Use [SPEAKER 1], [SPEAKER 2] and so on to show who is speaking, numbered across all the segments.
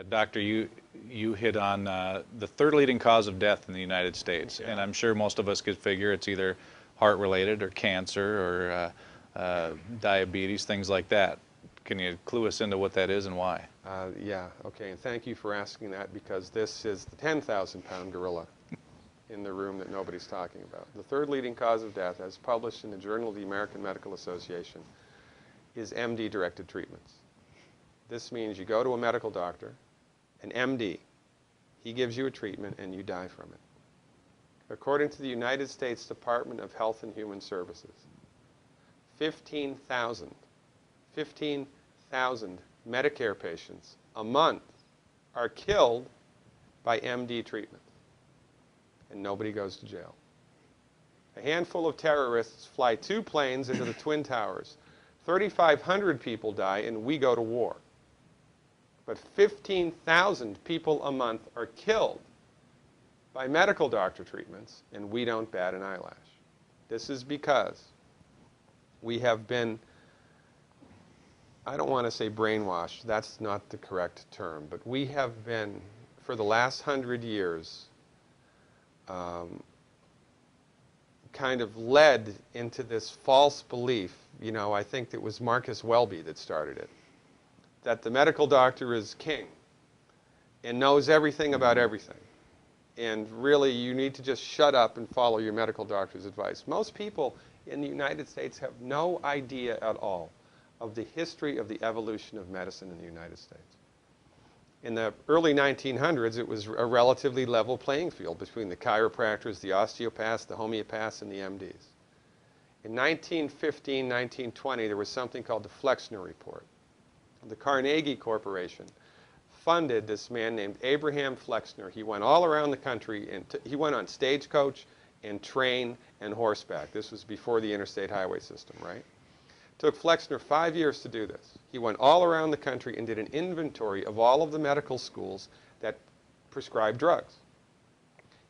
[SPEAKER 1] Doctor, you hit on the third leading cause of death in the United States,
[SPEAKER 2] Yeah.
[SPEAKER 1] and I'm sure most of us could figure it's either heart-related or cancer or diabetes, things like that. Can you clue us into what that is and why?
[SPEAKER 2] Yeah, okay, and thank you for asking that, because this is the 10,000-pound gorilla in the room that nobody's talking about. The third leading cause of death, as published in the Journal of the American Medical Association, is MD-directed treatments. This means you go to a medical doctor, an MD. He gives you a treatment and you die from it. According to the United States Department of Health and Human Services, 15,000 Medicare patients a month are killed by MD treatment, and nobody goes to jail. A handful of terrorists fly 2 planes into the Twin Towers. 3,500 people die, and we go to war. But 15,000 people a month are killed by medical doctor treatments, and we don't bat an eyelash. This is because we have been, I don't want to say brainwashed, that's not the correct term, but we have been, for the last 100 years, kind of led into this false belief. You know, I think it was Marcus Welby that started it, that the medical doctor is king and knows everything about everything. And really, you need to just shut up and follow your medical doctor's advice. Most people in the United States have no idea at all of the history of the evolution of medicine in the United States. In the early 1900s, it was a relatively level playing field between the chiropractors, the osteopaths, the homeopaths, and the MDs. In 1915, 1920, there was something called the Flexner Report. The Carnegie Corporation funded this man named Abraham Flexner. He went all around the country, and he went on stagecoach and train and horseback. This was before the interstate highway system, right? Took Flexner 5 years to do this. He went all around the country and did an inventory of all of the medical schools that prescribed drugs.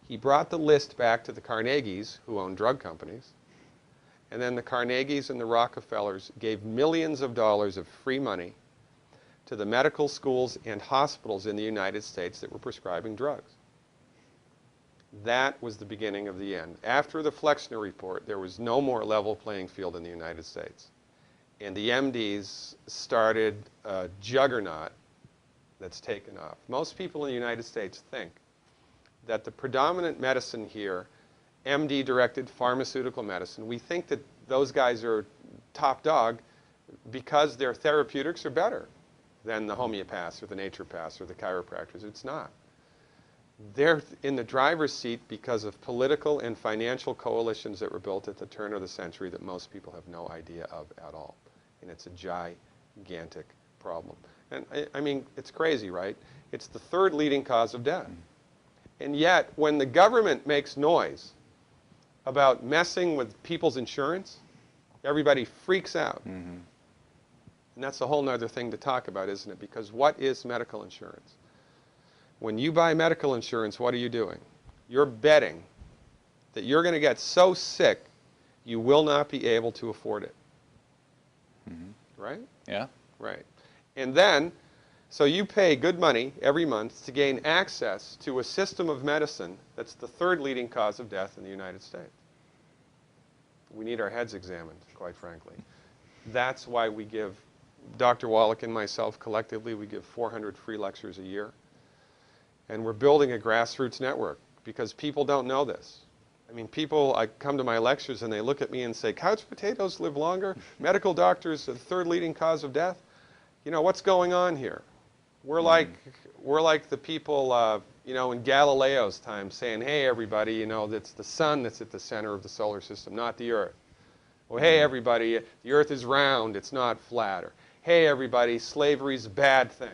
[SPEAKER 2] He brought the list back to the Carnegies, who owned drug companies, and then the Carnegies and the Rockefellers gave millions of dollars of free money to the medical schools and hospitals in the United States that were prescribing drugs. That was the beginning of the end. After the Flexner Report, there was no more level playing field in the United States. And the MDs started a juggernaut that's taken off. Most people in the United States think that the predominant medicine here, MD-directed pharmaceutical medicine, we think that those guys are top dog because their therapeutics are better than the homeopaths or the naturopaths or the chiropractors. It's not. They're in the driver's seat because of political and financial coalitions that were built at the turn of the century that most people have no idea of at all. And it's a gigantic problem. And I mean, it's crazy, right? It's the third leading cause of death. And yet, when the government makes noise about messing with people's insurance, everybody freaks out.
[SPEAKER 1] Mm-hmm.
[SPEAKER 2] And that's a whole other thing to talk about, isn't it? Because what is medical insurance? When you buy medical insurance, what are you doing? You're betting that you're going to get so sick you will not be able to afford it.
[SPEAKER 1] Mm-hmm.
[SPEAKER 2] Right?
[SPEAKER 1] Yeah.
[SPEAKER 2] Right. And then, so you pay good money every month to gain access to a system of medicine that's the third leading cause of death in the United States. We need our heads examined, quite frankly. That's why we give, Dr. Wallach and myself collectively, we give 400 free lectures a year. And we're building a grassroots network because people don't know this. I mean, people, I come to my lectures and they look at me and say, couch potatoes live longer? Medical doctors are the third leading cause of death? You know, what's going on here? We're like the people, you know, in Galileo's time saying, hey, everybody, you know, it's the sun that's at the center of the solar system, not the earth. Well, hey, everybody, the earth is round, it's not flat. Or, hey, everybody, slavery's a bad thing.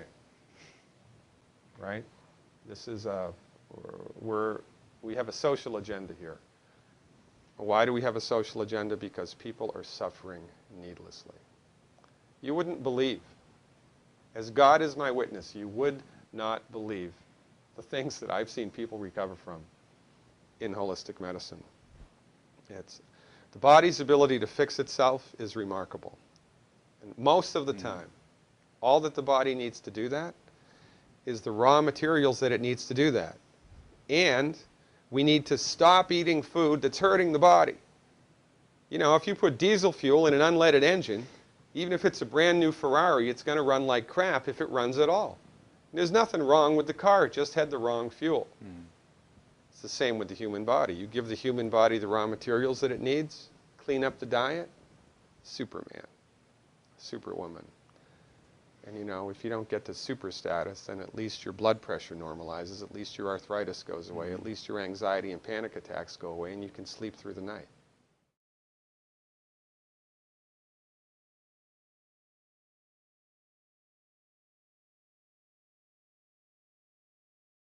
[SPEAKER 2] Right? This is we have a social agenda here. Why do we have a social agenda? Because people are suffering needlessly. You wouldn't believe, as God is my witness, you would not believe the things that I've seen people recover from in holistic medicine. The body's ability to fix itself is remarkable. And most of the time, all that the body needs to do that is the raw materials that it needs to do that. And we need to stop eating food that's hurting the body. You know, if you put diesel fuel in an unleaded engine, even if it's a brand new Ferrari, it's going to run like crap if it runs at all. There's nothing wrong with the car, it just had the wrong fuel. It's the same with the human body. You give the human body the raw materials that it needs, clean up the diet, Superman, Superwoman. And you know, if you don't get to super status, then at least your blood pressure normalizes, at least your arthritis goes away, at least your anxiety and panic attacks go away, and you can sleep through the night.